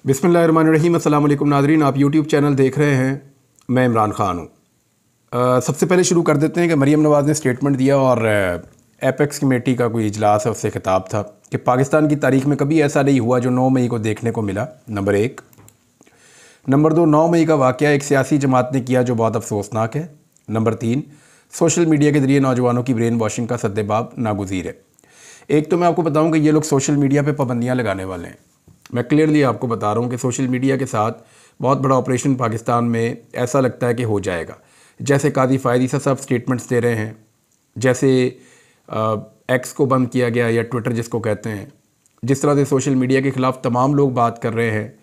बिस्मिल्लाहिर्रहमानिर्रहीम। अस्सलाम वालेकुम नाज़रीन, आप यूट्यूब चैनल देख रहे हैं। मैं इमरान ख़ान हूँ। सबसे पहले शुरू कर देते हैं कि मरीम नवाज़ ने स्टेटमेंट दिया और एपेक्स कमेटी का कोई इजलास है, उससे खिताब था कि पाकिस्तान की तारीख़ में कभी ऐसा नहीं हुआ जो 9 मई को देखने को मिला। नंबर 1। नंबर 2, 9 मई का वाक़या एक सियासी जमात ने किया जो बहुत अफसोसनाक है। नंबर 3, सोशल मीडिया के ज़रिए नौजवानों की ब्रेन वॉशिंग का सद्देबाब नागुज़ीर है। एक तो मैं आपको बताऊं कि ये लोग सोशल मीडिया पे पाबंदियां लगाने वाले हैं। मैं क्लियरली आपको बता रहा हूं कि सोशल मीडिया के साथ बहुत बड़ा ऑपरेशन पाकिस्तान में ऐसा लगता है कि हो जाएगा। जैसे काजी फ़ायद ईसा साहब स्टेटमेंट्स दे रहे हैं, जैसे एक्स को बंद किया गया या ट्विटर जिसको कहते हैं, जिस तरह से सोशल मीडिया के ख़िलाफ़ तमाम लोग बात कर रहे हैं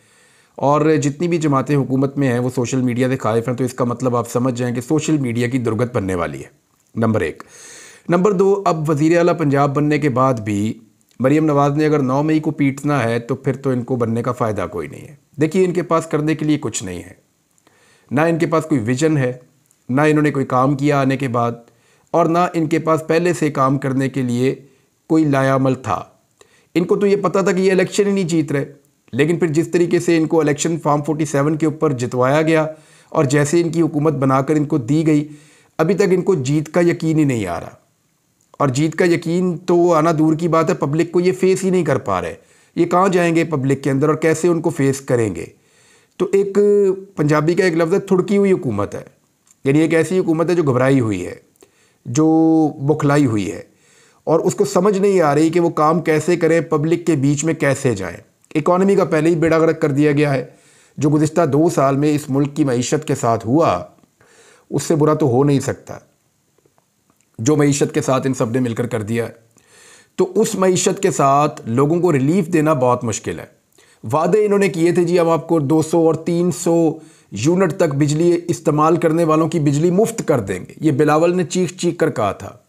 और जितनी भी जमातें हुकूमत में हैं वो सोशल मीडिया से खाइफ हैं, तो इसका मतलब आप समझ जाएँ कि सोशल मीडिया की दुर्गत बनने वाली है। नंबर 1। नंबर 2, अब वज़ीर आला पंजाब बनने के बाद भी मरीम नवाज़ ने अगर 9 मई को पीटना है तो फिर तो इनको बनने का फ़ायदा कोई नहीं है। देखिए, इनके पास करने के लिए कुछ नहीं है, ना इनके पास कोई विज़न है, ना इन्होंने कोई काम किया आने के बाद, और ना इनके पास पहले से काम करने के लिए कोई लायामल था। इनको तो ये पता था कि ये इलेक्शन ही नहीं जीत रहे, लेकिन फिर जिस तरीके से इनको इलेक्शन फॉर्म 47 के ऊपर जितवाया गया और जैसे इनकी हुकूमत बनाकर इनको दी गई, अभी तक इनको जीत का यकीन ही नहीं आ रहा। और जीत का यकीन तो आना दूर की बात है, पब्लिक को ये फेस ही नहीं कर पा रहे। ये कहाँ जाएंगे पब्लिक के अंदर और कैसे उनको फेस करेंगे? तो एक पंजाबी का एक लफ्ज़ है, थुड़की हुई हुकूमत है। यानी एक ऐसी हुकूमत है जो घबराई हुई है, जो बुखलाई हुई है और उसको समझ नहीं आ रही कि वो काम कैसे करें, पब्लिक के बीच में कैसे जाएं। इकॉनमी का पहले ही बेड़ा गर्क कर दिया गया है। जो गुज़िश्ता 2 साल में इस मुल्क की मईशत के साथ हुआ, उससे बुरा तो हो नहीं सकता जो मईशत के साथ इन सब ने मिलकर कर दिया है। तो उस मईशत के साथ लोगों को रिलीफ देना बहुत मुश्किल है। वादे इन्होंने किए थे जी, अब आपको 200 और 300 यूनिट तक बिजली इस्तेमाल करने वालों की बिजली मुफ्त कर देंगे। ये बिलावल ने चीख चीख कर कहा था,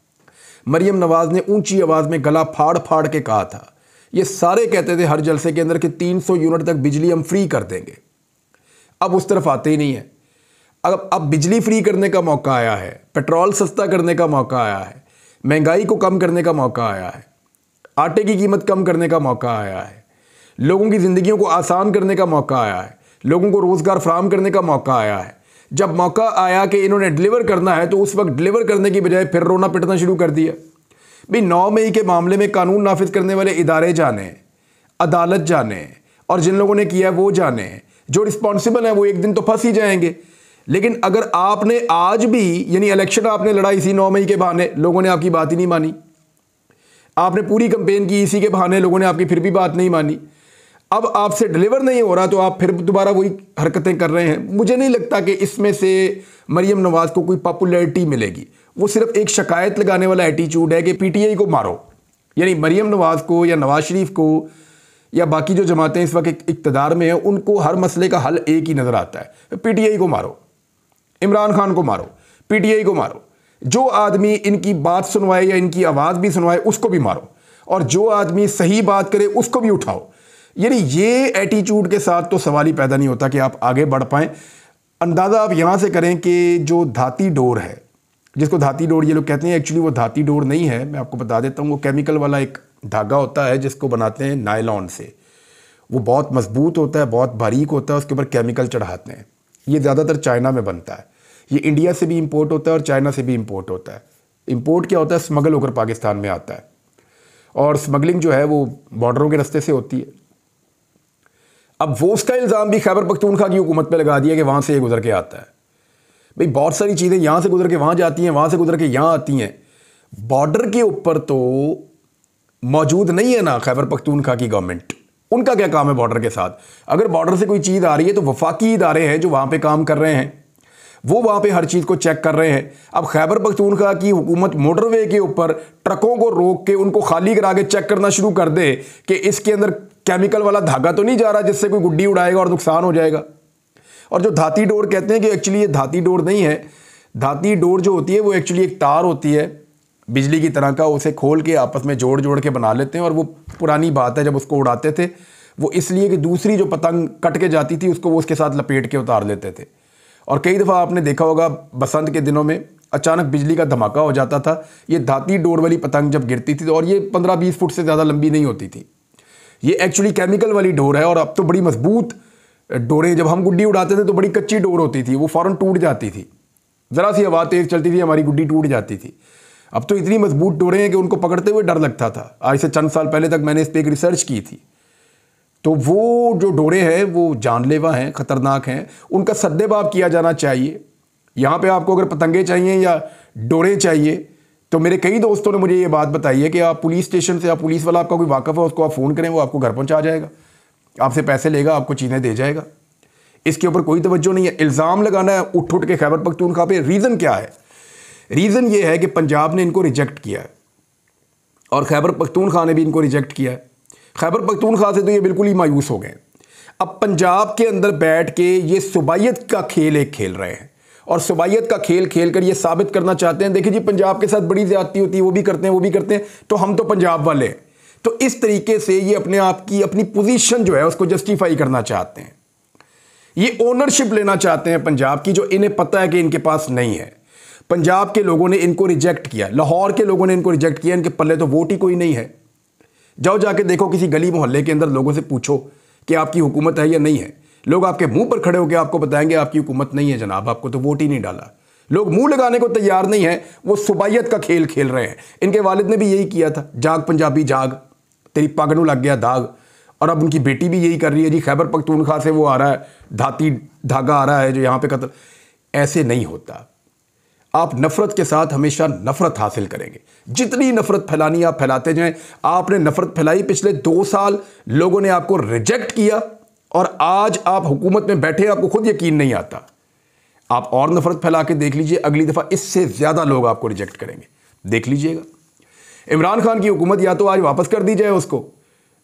मरीम नवाज़ ने ऊंची आवाज़ में गला फाड़ फाड़ के कहा था। ये सारे कहते थे हर जलसे के अंदर कि 300 यूनिट तक बिजली हम फ्री कर देंगे। अब उस तरफ आते ही नहीं है। अब बिजली फ्री करने का मौका आया है, पेट्रोल सस्ता करने का मौका आया है, महंगाई को कम करने का मौका आया है, आटे की कीमत कम करने का मौका आया है, लोगों की ज़िंदगियों को आसान करने का मौका आया है, लोगों को रोज़गार फराहम करने का मौका आया है। जब मौका आया कि इन्होंने डिलीवर करना है तो उस वक्त डिलीवर करने की बजाय फिर रोना पिटना शुरू कर दिया। भाई, 9 मई के मामले में कानून नाफिज करने वाले इदारे जाने, अदालत जाने, और जिन लोगों ने किया वो जाने, जो रिस्पॉन्सिबल है वो एक दिन तो फंस ही जाएंगे। लेकिन अगर आपने आज भी, यानी इलेक्शन आपने लड़ा इसी 9 मई के बहाने, लोगों ने आपकी बात ही नहीं मानी। आपने पूरी कैंपेन की इसी के बहाने, लोगों ने आपकी फिर भी बात नहीं मानी। अब आपसे डिलीवर नहीं हो रहा तो आप फिर दोबारा वही हरकतें कर रहे हैं। मुझे नहीं लगता कि इसमें से मरीम नवाज़ को कोई पॉपुलैरिटी मिलेगी। वो सिर्फ एक शिकायत लगाने वाला एटीट्यूड है कि पीटीआई को मारो, यानी मरीम नवाज़ को या नवाज शरीफ को या बाकी जो जमातें इस वक्त इक़्तिदार में हैं, उनको हर मसले का हल एक ही नज़र आता है, पीटीआई को मारो, इमरान खान को मारो, पीटीआई को मारो। जो आदमी इनकी बात सुनवाए या इनकी आवाज़ भी सुनवाए उसको भी मारो, और जो आदमी सही बात करे उसको भी उठाओ। यानी ये एटीट्यूड के साथ तो सवाल ही पैदा नहीं होता कि आप आगे बढ़ पाएँ। अंदाज़ा आप यहाँ से करें कि जो धाती डोर है, जिसको धाती डोर ये लोग कहते हैं, एक्चुअली वो धाती डोर नहीं है, मैं आपको बता देता हूँ। वो केमिकल वाला एक धागा होता है जिसको बनाते हैं नायलॉन से। वो बहुत मजबूत होता है, बहुत बारीक होता है, उसके ऊपर केमिकल चढ़ाते हैं। ये ज़्यादातर चाइना में बनता है। ये इंडिया से भी इंपोर्ट होता है और चाइना से भी इंपोर्ट होता है। इंपोर्ट क्या होता है? स्मगल होकर पाकिस्तान में आता है, और स्मगलिंग जो है वो बॉर्डरों के रास्ते से होती है। अब वो उसका इल्ज़ाम भी खैबर पख्तूनख्वा की हुकूमत पे लगा दिया कि वहाँ से ये गुजर के आता है। भाई, बहुत सारी चीज़ें यहाँ से गुजर के वहाँ जाती हैं, वहाँ से गुजर के यहाँ आती हैं। बॉर्डर के ऊपर तो मौजूद नहीं है ना खैबर पख्तूनख्वा की गवर्नमेंट। उनका क्या काम है बॉर्डर के साथ? अगर बॉर्डर से कोई चीज़ आ रही है तो वफाकी इदारे हैं जो वहाँ पे काम कर रहे हैं, वो वहाँ पे हर चीज़ को चेक कर रहे हैं। अब खैबर पख्तूनख्वा की हुकूमत मोटरवे के ऊपर ट्रकों को रोक के उनको खाली करा के चेक करना शुरू कर दे कि इसके अंदर केमिकल वाला धागा तो नहीं जा रहा जिससे कोई गुड्डी उड़ाएगा और नुकसान हो जाएगा। और जो धाती डोर कहते हैं कि एक्चुअली ये धाती डोर नहीं है। धाती डोर जो होती है वो एक्चुअली एक तार होती है बिजली की तरह का, उसे खोल के आपस में जोड़ जोड़ के बना लेते हैं। और वो पुरानी बात है, जब उसको उड़ाते थे वो इसलिए कि दूसरी जो पतंग कट के जाती थी उसको वो उसके साथ लपेट के उतार लेते थे। और कई दफ़ा आपने देखा होगा बसंत के दिनों में अचानक बिजली का धमाका हो जाता था। ये धाती डोर वाली पतंग जब गिरती थी, और ये 15-20 फुट से ज़्यादा लंबी नहीं होती थी, ये एक्चुअली केमिकल वाली डोर है। और अब तो बड़ी मजबूत डोरें जब हम गुड्डी उड़ाते थे तो बड़ी कच्ची डोर होती थी, वो फ़ौरन टूट जाती थी, ज़रा सी हवा तेज़ चलती थी हमारी गुड्डी टूट जाती थी। अब तो इतनी मजबूत डोरें हैं कि उनको पकड़ते हुए डर लगता था। आज से चंद साल पहले तक मैंने इस पर एक रिसर्च की थी। तो वो जो डोरें हैं वो जानलेवा हैं, ख़तरनाक हैं, उनका सद्देबाब किया जाना चाहिए। यहाँ पे आपको अगर पतंगे चाहिए या डोरें चाहिए तो मेरे कई दोस्तों ने मुझे ये बात बताई है कि आप पुलिस स्टेशन से, आप पुलिस वाला आपका कोई वाकफ़ है उसको आप फ़ोन करें, वो आपको घर पहुँचा जाएगा, आपसे पैसे लेगा, आपको चीज़ें दे जाएगा। इसके ऊपर कोई तवज्जो नहीं है। इल्ज़ाम लगाना है उठ उठ के खैबर पख्तूनख्वा पे। रीज़न क्या है? रीज़न ये है कि पंजाब ने इनको रिजेक्ट किया है और खैबर पख्तूनख्वा ने भी इनको रिजेक्ट किया है। खैबर पख्तूनख्वा से तो ये बिल्कुल ही मायूस हो गए। अब पंजाब के अंदर बैठ के ये सुबाइयत का खेल एक खेल रहे हैं और सुबाइयत का खेल खेल कर ये साबित करना चाहते हैं, देखिए जी पंजाब के साथ बड़ी ज़्यादती होती है, वो भी करते हैं, वो भी करते हैं, तो हम तो पंजाब वाले हैं। तो इस तरीके से ये अपने आप की अपनी पोजीशन जो है उसको जस्टिफाई करना चाहते हैं। ये ओनरशिप लेना चाहते हैं पंजाब की, जो इन्हें पता है कि इनके पास नहीं है। पंजाब के लोगों ने इनको रिजेक्ट किया, लाहौर के लोगों ने इनको रिजेक्ट किया, इनके पल्ले तो वोट ही कोई नहीं है। जाओ जाके देखो किसी गली मोहल्ले के अंदर, लोगों से पूछो कि आपकी हुकूमत है या नहीं है। लोग आपके मुंह पर खड़े होकर आपको बताएंगे आपकी हुकूमत नहीं है जनाब, आपको तो वोट ही नहीं डाला। लोग मुंह लगाने को तैयार नहीं है, वो सुबाइयत का खेल खेल रहे हैं। इनके वालिद ने भी यही किया था, जाग पंजाबी जाग, तेरी पग नूं लग गया दाग। और अब उनकी बेटी भी यही कर रही है जी, खैबर पख्तूनख्वा से वो आ रहा है, धाती धागा आ रहा है जो यहाँ पे कत्ल। ऐसे नहीं होता। आप नफरत के साथ हमेशा नफरत हासिल करेंगे। जितनी नफरत फैलानी आप फैलाते जाएं। आपने नफरत फैलाई, पिछले 2 साल लोगों ने आपको रिजेक्ट किया और आज आप हुकूमत में बैठे, आपको खुद यकीन नहीं आता। आप और नफरत फैला के देख लीजिए, अगली दफ़ा इससे ज़्यादा लोग आपको रिजेक्ट करेंगे, देख लीजिएगा। इमरान खान की हुकूमत या तो आज वापस कर दी जाए उसको,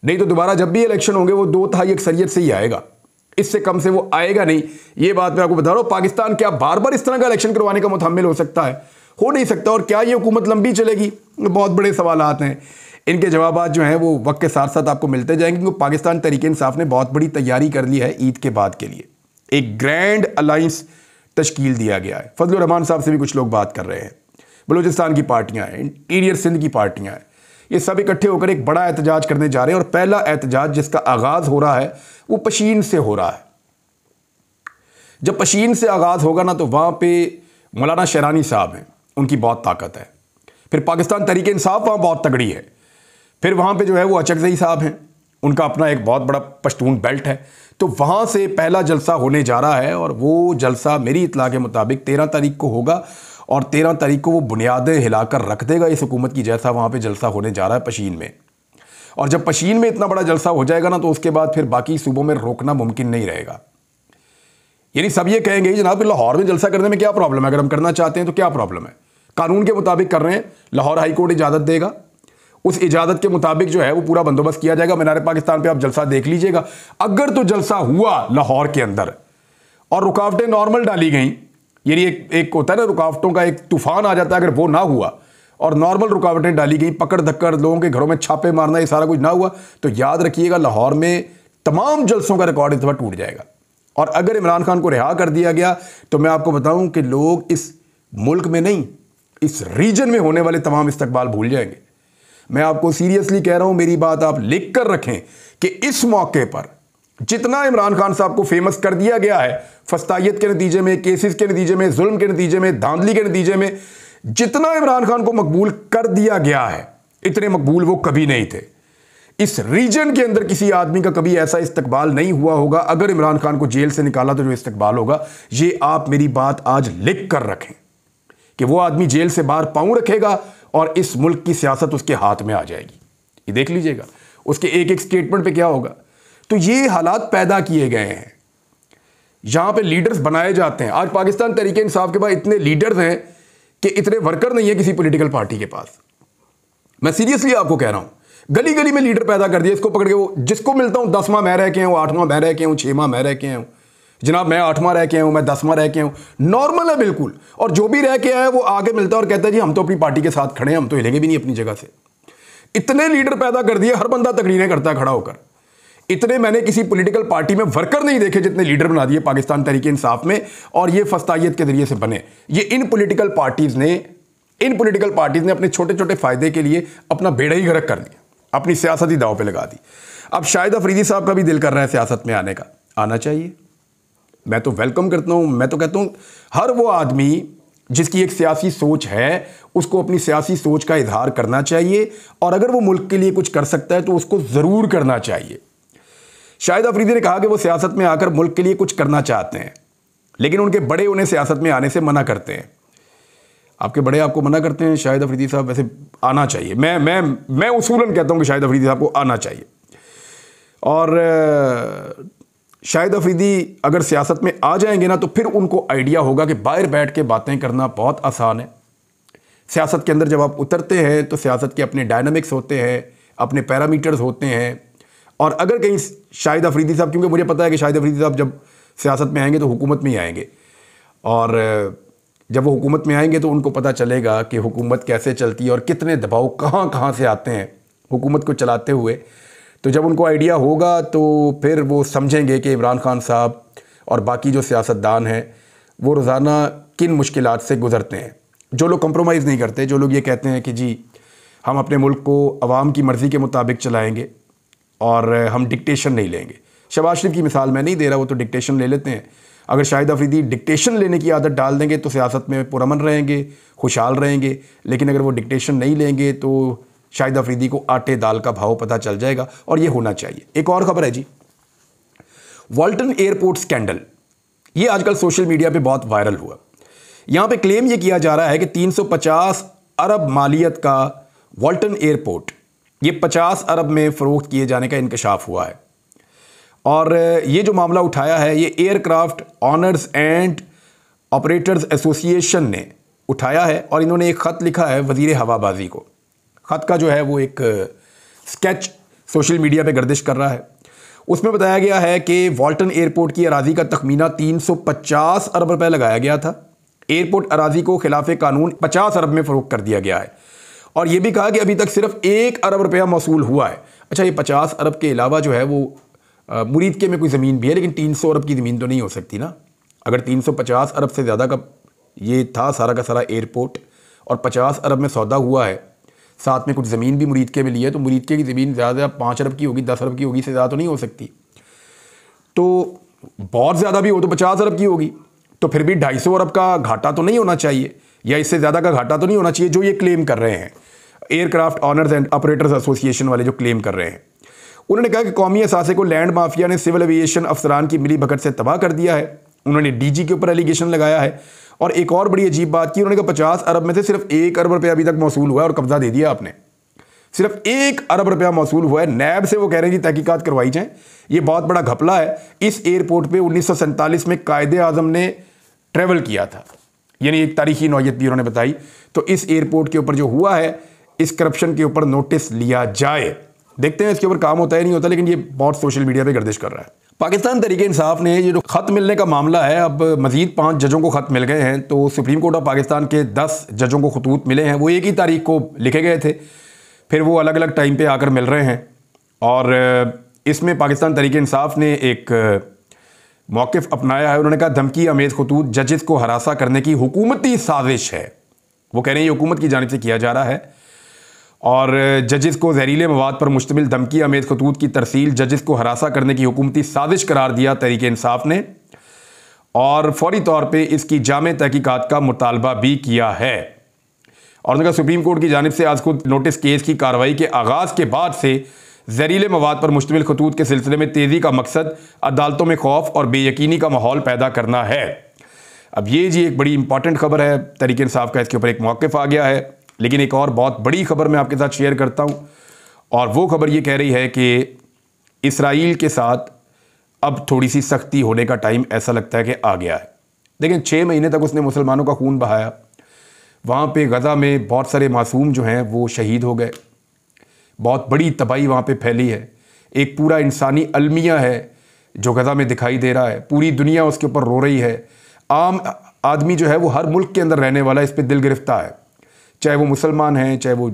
नहीं तो दोबारा जब भी इलेक्शन होंगे वो 2/3 अक्सरियत से ही आएगा, इससे कम से वो आएगा नहीं। ये बात मैं आपको बता रहा हूँ। पाकिस्तान क्या बार बार इस तरह का इलेक्शन करवाने का मुतहम्मिल हो सकता है? हो नहीं सकता। और क्या ये हुकूमत लंबी चलेगी? बहुत बड़े सवालात हैं। इनके जवाबात जो हैं वो वक्त के साथ साथ आपको मिलते जाएंगे, क्योंकि पाकिस्तान तहरीक इंसाफ ने बहुत बड़ी तैयारी कर ली है ईद के बाद के लिए। एक ग्रैंड अलाइंस तश्कील दिया गया है। फजलुर रहमान साहब से भी कुछ लोग बात कर रहे हैं, बलूचिस्तान की पार्टियाँ हैं, इंटीरियर सिंध की पार्टियाँ हैं, ये सब इकट्ठे होकर एक बड़ा एहतजाज करने जा रहे हैं। और पहला एहतजाज जिसका आगाज़ हो रहा है वो पशीन से हो रहा है। जब पशीन से आगाज़ होगा ना तो वहाँ पे मौलाना शहरानी साहब हैं, उनकी बहुत ताकत है। फिर पाकिस्तान तहरीक इंसाफ वहाँ बहुत तगड़ी है। फिर वहाँ पे जो है वो अचकज़ई साहब हैं, उनका अपना एक बहुत बड़ा पश्तून बेल्ट है। तो वहाँ से पहला जलसा होने जा रहा है और वो जलसा मेरी इत्तला के मुताबिक 13 तारीख को होगा और 13 तारीख को वो बुनियादें हिलाकर रख देगा इस हुकूमत की, जैसा वहाँ पे जलसा होने जा रहा है पशीन में। और जब पशीन में इतना बड़ा जलसा हो जाएगा ना तो उसके बाद फिर बाकी सूबों में रोकना मुमकिन नहीं रहेगा। यानी सब ये कहेंगे जनाब लाहौर में जलसा करने में क्या प्रॉब्लम है, अगर हम करना चाहते हैं तो क्या प्रॉब्लम है, कानून के मुताबिक कर रहे हैं, लाहौर हाई कोर्ट इजाज़त देगा, उस इजाज़त के मुताबिक जो है वो पूरा बंदोबस्त किया जाएगा। मीनार पाकिस्तान पे आप जलसा देख लीजिएगा। अगर तो जलसा हुआ लाहौर के अंदर और रुकावटें नॉर्मल डाली गई, यानी एक होता है ना रुकावटों का एक तूफान आ जाता है, अगर वो ना हुआ और नॉर्मल रुकावटें डाली गई, पकड़ धक्कर, लोगों के घरों में छापे मारना, ये सारा कुछ ना हुआ, तो याद रखिएगा लाहौर में तमाम जलसों का रिकॉर्ड इस दफ़ा टूट जाएगा। और अगर इमरान खान को रिहा कर दिया गया तो मैं आपको बताऊं कि लोग इस मुल्क में नहीं, इस रीजन में होने वाले तमाम इस्तकबाल भूल जाएंगे। मैं आपको सीरियसली कह रहा हूं, मेरी बात आप लिख कर रखें कि इस मौके पर जितना इमरान खान साहब को फेमस कर दिया गया है फस्तायत के नतीजे में, केसेस के नतीजे में, जुल्म के नतीजे में, धांधली के नतीजे में, जितना इमरान खान को मकबूल कर दिया गया है, इतने मकबूल वो कभी नहीं थे। इस रीजन के अंदर किसी आदमी का कभी ऐसा इस्तकबाल नहीं हुआ होगा। अगर इमरान खान को जेल से निकाला तो जो इस्तकबाल होगा, ये आप मेरी बात आज लिख कर रखें कि वो आदमी जेल से बाहर पांव रखेगा और इस मुल्क की सियासत उसके हाथ में आ जाएगी। ये देख लीजिएगा उसके एक एक स्टेटमेंट पे क्या होगा। तो ये हालात पैदा किए गए हैं, यहां पे लीडर्स बनाए जाते हैं। आज पाकिस्तान तहरीक इंसाफ के पास इतने लीडर्स हैं कि इतने वर्कर नहीं है किसी पॉलिटिकल पार्टी के पास। मैं सीरियसली आपको कह रहा हूं, गली गली में लीडर पैदा कर दिया। इसको पकड़ के वो जिसको मिलता हूं 10वां मैं रह के आया हूं, 8वां मैं रह के आया हूं, 6वां मैं रह के आया हूं, जनाब मैं 8वां रह के आया हूं, मैं 10वां रह के आया हूं, नॉर्मल है बिल्कुल। और जो भी रह के आया है वो आगे मिलता है और कहता है जी हम तो अपनी पार्टी के साथ खड़े हैं, हम तो हिलेंगे भी नहीं अपनी जगह से। इतने लीडर पैदा कर दिए, हर बंदा तकरीरें करता है खड़ा होकर। इतने मैंने किसी पॉलिटिकल पार्टी में वर्कर नहीं देखे जितने लीडर बना दिए पाकिस्तान तहरीक इंसाफ में, और ये फस्तायत के जरिए से बने। ये इन पॉलिटिकल पार्टीज ने अपने छोटे छोटे फायदे के लिए अपना बेड़ा ही गर्क कर दिया, अपनी सियासत ही दांव पे लगा दी। अब शाहिद अफरीदी साहब का भी दिल कर रहा है सियासत में आने का, आना चाहिए। मैं तो वेलकम करता हूँ। मैं तो कहता हूँ हर वो आदमी जिसकी एक सियासी सोच है उसको अपनी सियासी सोच का इजहार करना चाहिए, और अगर वो मुल्क के लिए कुछ कर सकता है तो उसको ज़रूर करना चाहिए। शाहिद अफरीदी ने कहा कि वो सियासत में आकर मुल्क के लिए कुछ करना चाहते हैं, लेकिन उनके बड़े उन्हें सियासत में आने से मना करते हैं। आपके बड़े आपको मना करते हैं? शाहिद अफरीदी साहब वैसे आना चाहिए। मैं उसूलन कहता हूं कि शाहिद अफरीदी साहब को आना चाहिए। और शाहिद अफरीदी अगर सियासत में आ जाएंगे ना तो फिर उनको आइडिया होगा कि बाहर बैठ के बातें करना बहुत आसान है। सियासत के अंदर जब आप उतरते हैं तो सियासत के अपने डायनामिक्स होते हैं, अपने पैरामीटर्स होते हैं। और अगर कहीं शाहिद अफरीदी साहब, क्योंकि मुझे पता है कि शाहिद अफरीदी साहब जब सियासत में आएंगे तो हुकूमत में ही आएंगे, और जब वो हुकूमत में आएंगे तो उनको पता चलेगा कि हुकूमत कैसे चलती है और कितने दबाव कहाँ कहाँ से आते हैं हुकूमत को चलाते हुए। तो जब उनको आइडिया होगा तो फिर वो समझेंगे कि इमरान खान साहब और बाकी जो सियासतदान हैं वो रोज़ाना किन मुश्किलात से गुज़रते हैं। जो लोग कंप्रोमाइज़ नहीं करते, जो लोग ये कहते हैं कि जी हम अपने मुल्क को अवाम की मर्ज़ी के मुताबिक चलाएँगे और हम डिक्टेशन नहीं लेंगे। शहबाज शरीफ की मिसाल मैं नहीं दे रहा, वो तो डिक्टेशन ले लेते हैं। अगर शाहिद अफरीदी डिक्टेशन लेने की आदत डाल देंगे तो सियासत में पुरअमन रहेंगे, खुशहाल रहेंगे। लेकिन अगर वो डिक्टेशन नहीं लेंगे तो शाहिद अफरीदी को आटे दाल का भाव पता चल जाएगा, और ये होना चाहिए। एक और खबर है जी, वाल्टन एयरपोर्ट स्कैंडल। ये आजकल सोशल मीडिया पे बहुत वायरल हुआ। यहाँ पे क्लेम ये किया जा रहा है कि 350 अरब मालियत का वाल्टन एयरपोर्ट ये 50 अरब में फ़रोख्त किए जाने का इंकशाफ हुआ है। और ये जो मामला उठाया है ये aircraft honours and operators association ने उठाया है, और इन्होंने एक ख़त लिखा है वज़ीर हवाबाजी को। ख़त का जो है वो एक स्केच सोशल मीडिया पे गर्दिश कर रहा है। उसमें बताया गया है कि वाल्टन एयरपोर्ट की अराज़ी का तखमीना 350 अरब रुपए लगाया गया था। एयरपोर्ट अराज़ी को खिलाफ कानून 50 अरब में फ़रोख्त कर दिया गया है, और ये भी कहा कि अभी तक सिर्फ 1 अरब रुपया मौसूल हुआ है। अच्छा, ये 50 अरब के अलावा जो है वो मुरीद के में कोई ज़मीन भी है, लेकिन 300 अरब की ज़मीन तो नहीं हो सकती ना। अगर 350 अरब से ज़्यादा का ये था सारा का सारा एयरपोर्ट और 50 अरब में सौदा हुआ है, साथ में कुछ ज़मीन भी मुरीद के में ली है, तो मुरीद के की ज़मीन ज़्यादा 5 अरब की होगी, 10 अरब की होगी, से ज़्यादा तो नहीं हो सकती। तो बहुत ज़्यादा भी हो तो 50 अरब की होगी, तो फिर भी 250 अरब का घाटा तो नहीं होना चाहिए, या इससे ज़्यादा का घाटा तो नहीं होना चाहिए, जो ये क्लेम कर रहे हैं aircraft honours and operators association वाले जो क्लेम कर रहे हैं। उन्होंने कहा कि कौमी असासे को लैंड माफिया ने सिविल एविएशन अफसरान की मिली भगत से तबाह कर दिया है। उन्होंने डीजी के ऊपर एलिगेशन लगाया है, और एक और बड़ी अजीब बात की, उन्होंने कहा 50 अरब में से सिर्फ 1 अरब रुपया अभी तक मौसूल हुआ है और कब्जा दे दिया आपने। सिर्फ 1 अरब रुपया मौसूल हुआ है। नैब से वो कह रहे हैं कि तहकीकात करवाई जाए। ये बहुत बड़ा घपला है। इस एयरपोर्ट पे 1947 में कायदे आजम ने ट्रेवल किया था, यानी एक तारीखी नौयत भी उन्होंने बताई। तो इस एयरपोर्ट के ऊपर जो हुआ है, इस करप्शन के ऊपर नोटिस लिया जाए। देखते हैं इसके ऊपर काम होता है नहीं होता, लेकिन ये बहुत सोशल मीडिया पे गर्दिश कर रहा है। पाकिस्तान तहरीक इंसाफ ने ये जो खत मिलने का मामला है, अब मजीद 5 जजों को खत मिल गए हैं। तो सुप्रीम कोर्ट ऑफ पाकिस्तान के 10 जजों को खतूत मिले हैं। वो एक ही तारीख को लिखे गए थे, फिर वो अलग अलग टाइम पे आकर मिल रहे हैं। और इसमें पाकिस्तान तहरीक इंसाफ ने एक मौक़िफ़ अपनाया है। उन्होंने कहा धमकी अमेज़ खतूत जजेस को हरासा करने की हुकूमती साजिश है। वो कह रहे हैं ये हुकूमत की जानिब से किया जा रहा है, और जजेस को जहरीले मवाद पर मुश्तमिल धमकी अमेज़ खतूत की तरसील जजेस को हरासा करने की हुकूमती साजिश करार दिया तहरीक इंसाफ ने, और फौरी तौर पे इसकी जामे तहकीकात का मुतालबा भी किया है। और उनका सुप्रीम कोर्ट की जानिब से आज खुद नोटिस केस की कार्रवाई के आगाज़ के बाद से जहरीले मवाद पर मुश्तमिल खतूत के सिलसिले में तेज़ी का मकसद अदालतों में खौफ और बेयकीनी का माहौल पैदा करना है। अब ये जी एक बड़ी इंपॉर्टेंट खबर है, तहरीक इंसाफ का इसके ऊपर एक मौक़िफ़ आ गया है। लेकिन एक और बहुत बड़ी खबर मैं आपके साथ शेयर करता हूँ, और वो खबर ये कह रही है कि इसराइल के साथ अब थोड़ी सी सख्ती होने का टाइम ऐसा लगता है कि आ गया है। लेकिन 6 महीने तक उसने मुसलमानों का खून बहाया। वहाँ पे गज़ा में बहुत सारे मासूम जो हैं वो शहीद हो गए। बहुत बड़ी तबाही वहाँ पे फैली है। एक पूरा इंसानी अलमिया है जो गज़ा में दिखाई दे रहा है। पूरी दुनिया उसके ऊपर रो रही है। आम आदमी जो है वो हर मुल्क के अंदर रहने वाला इस पर दिल गिरफ्तार है, चाहे वो मुसलमान हैं, चाहे वो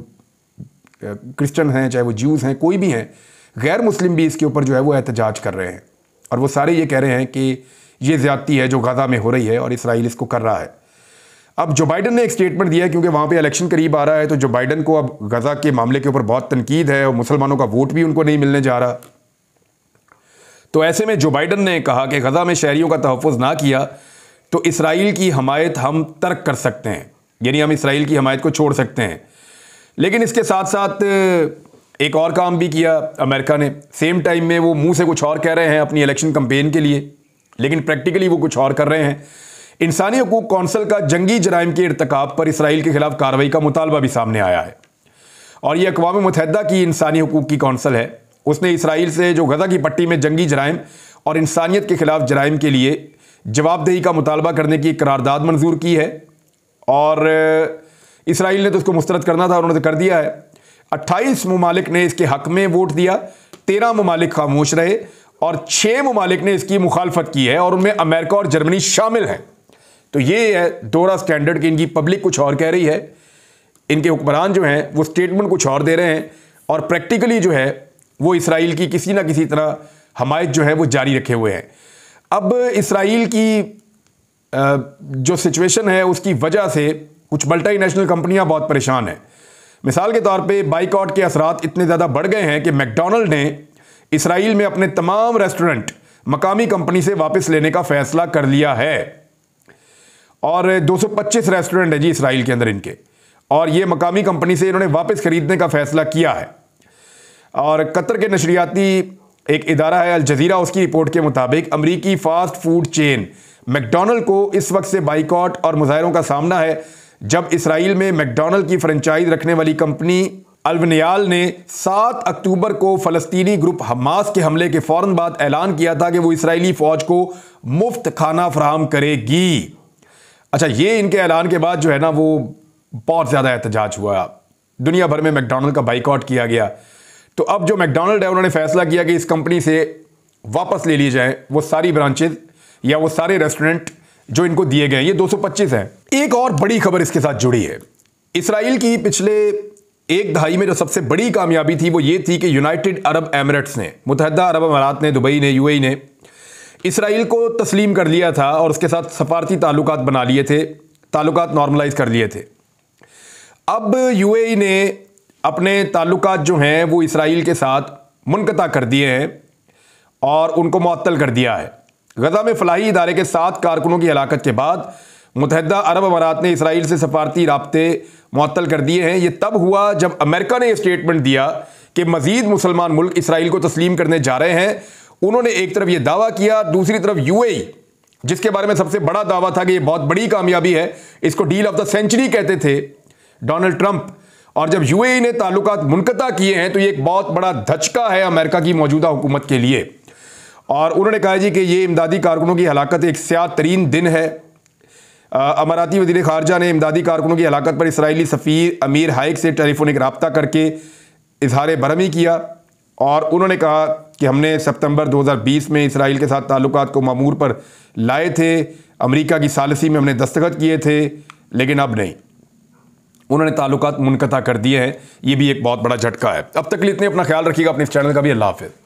क्रिश्चियन हैं, चाहे वो ज्यूज़ हैं, कोई भी हैं। गैर मुस्लिम भी इसके ऊपर जो है वो एहतजाज कर रहे हैं, और वो सारे ये कह रहे हैं कि ये ज़्यादती है जो गज़ा में हो रही है और इसराइल इसको कर रहा है। अब जो बाइडन ने एक स्टेटमेंट दिया है, क्योंकि वहाँ पे इलेक्शन करीब आ रहा है, तो जो बाइडन को अब गज़ा के मामले के ऊपर बहुत तनकीद है और मुसलमानों का वोट भी उनको नहीं मिलने जा रहा। तो ऐसे में जो बाइडन ने कहा कि गजा में शहरियों का तहफ़्फ़ुज़ ना किया तो इसराइल की हमायत हम तर्क कर सकते हैं, यानी हम इसराइल की हमायत को छोड़ सकते हैं। लेकिन इसके साथ साथ एक और काम भी किया अमेरिका ने। सेम टाइम में वो मुंह से कुछ और कह रहे हैं अपनी इलेक्शन कैंपेन के लिए, लेकिन प्रैक्टिकली वो कुछ और कर रहे हैं। इंसानी हकूक़ कौंसिल का जंगी जराइम के इर्तिकाब पर इसराइल के खिलाफ कार्रवाई का मुतालबा भी सामने आया है। और ये अक़वाम मुत्तहिदा की इंसानी हकूक़ की कौंसिल है, उसने इसराइल से जो गज़ा की पट्टी में जंगी जराइम और इंसानियत के खिलाफ जराइम के लिए जवाबदेही का मुतालबा करने की करारदाद मंजूर की है। और इसराइल ने तो उसको मुस्तरद करना था, उन्होंने तो कर दिया है। 28 ममालिक ने इसके हक़ में वोट दिया, 13 ममालिक खामोश रहे और 6 ममालिक ने इसकी मुखालफत की है, और उनमें अमेरिका और जर्मनी शामिल हैं। तो ये है दोहरा स्टैंडर्ड कि इनकी पब्लिक कुछ और कह रही है, इनके हुक्मरान जो हैं वो स्टेटमेंट कुछ और दे रहे हैं, और प्रैक्टिकली जो है वो इसराइल की किसी ना किसी तरह हमायत जो है वो जारी रखे हुए हैं। अब इसराइल की जो सिचुएशन है उसकी वजह से कुछ मल्टीनेशनल कंपनियां बहुत परेशान हैं। मिसाल के तौर पे बाइकआउट के असरात इतने ज़्यादा बढ़ गए हैं कि मैकडॉनल्ड ने इसराइल में अपने तमाम रेस्टोरेंट मकामी कंपनी से वापस लेने का फैसला कर लिया है। और 225 रेस्टोरेंट है जी इसराइल के अंदर इनके, और ये मकामी कंपनी से इन्होंने वापस खरीदने का फैसला किया है। और कतर के नशरियाती एक इदारा है अल जज़ीरा, उसकी रिपोर्ट के मुताबिक अमरीकी फास्ट फूड चेन मैकडॉनल्ड को इस वक्त से बाइकआउट और मुजाहरों का सामना है, जब इसराइल में मैकडॉनल्ड की फ्रेंचाइज रखने वाली कंपनी अल्वनियाल ने 7 अक्टूबर को फ़लस्तीनी ग्रुप हमास के हमले के फ़ौरन बाद ऐलान किया था कि वो इसराइली फ़ौज को मुफ्त खाना फराहम करेगी। अच्छा, ये इनके ऐलान के बाद जो है ना वो बहुत ज़्यादा एहतजाज हुआ, दुनिया भर में मैकडॉनल्ड का बाइकआउट किया गया। तो अब जो मैकडॉनल्ड है उन्होंने फैसला किया कि इस कंपनी से वापस ले लिए जाएं वो सारी ब्रांचेज या वो सारे रेस्टोरेंट जो इनको दिए गए हैं। ये 225 हैं। एक और बड़ी खबर इसके साथ जुड़ी है। इसराइल की पिछले एक दहाई में जो सबसे बड़ी कामयाबी थी वो ये थी कि यूनाइटेड अरब एमिरेट्स ने, मुत्तहिदा अरब अमारात ने, दुबई ने, यूएई ने इसराइल को तस्लीम कर लिया था और उसके साथ सफारती ताल्लुकात बना लिए थे, ताल्लुकात नॉर्मलाइज कर लिए थे। अब यूएई ने अपने ताल्लुकात जो हैं वो इसराइल के साथ मुनक़ता कर दिए हैं और उनको मुअत्तल कर दिया है। गजा में फलाही इदारे के 7 कारकुनों की हलाकत के बाद मुत्तहिदा अरब अमारात ने इसराइल से सफारती राब्ते मुअत्तल कर दिए हैं। ये तब हुआ जब अमेरिका ने यह स्टेटमेंट दिया कि मजीद मुसलमान मुल्क इसराइल को तस्लीम करने जा रहे हैं। उन्होंने एक तरफ यह दावा किया, दूसरी तरफ यूएई, जिसके बारे में सबसे बड़ा दावा था कि यह बहुत बड़ी कामयाबी है, इसको डील ऑफ द सेंचुरी कहते थे डोनाल्ड ट्रंप। और जब यूएई ने ताल्लुकात मुनक़ता किए हैं तो ये एक बहुत बड़ा धचका है अमेरिका की मौजूदा हुकूमत के लिए। और उन्होंने कहा जी कि ये इमदादी कारकुनों की हलाकत एक स्याह तरीन दिन है। अमाराती वज़ीर ख़ारजा ने इमदादी कारकुनों की हलाकत पर इसराइली सफ़ीर अमीर हाइक से टेलीफोनिक रब्ता करके इजहार बरहमी किया और उन्होंने कहा कि हमने सितंबर 2020 में इसराइल के साथ ताल्लुकात को मामूर पर लाए थे, अमेरिका की सालिसी में हमने दस्तखत किए थे, लेकिन अब नहीं, उन्होंने ताल्लुकात मुनक़ता कर दिए हैं। ये भी एक बहुत बड़ा झटका है। अब तक के लिए इतने, अपना ख्याल रखिएगा, अपने इस चैनल का भी। अल्लाह हाफ़िज़।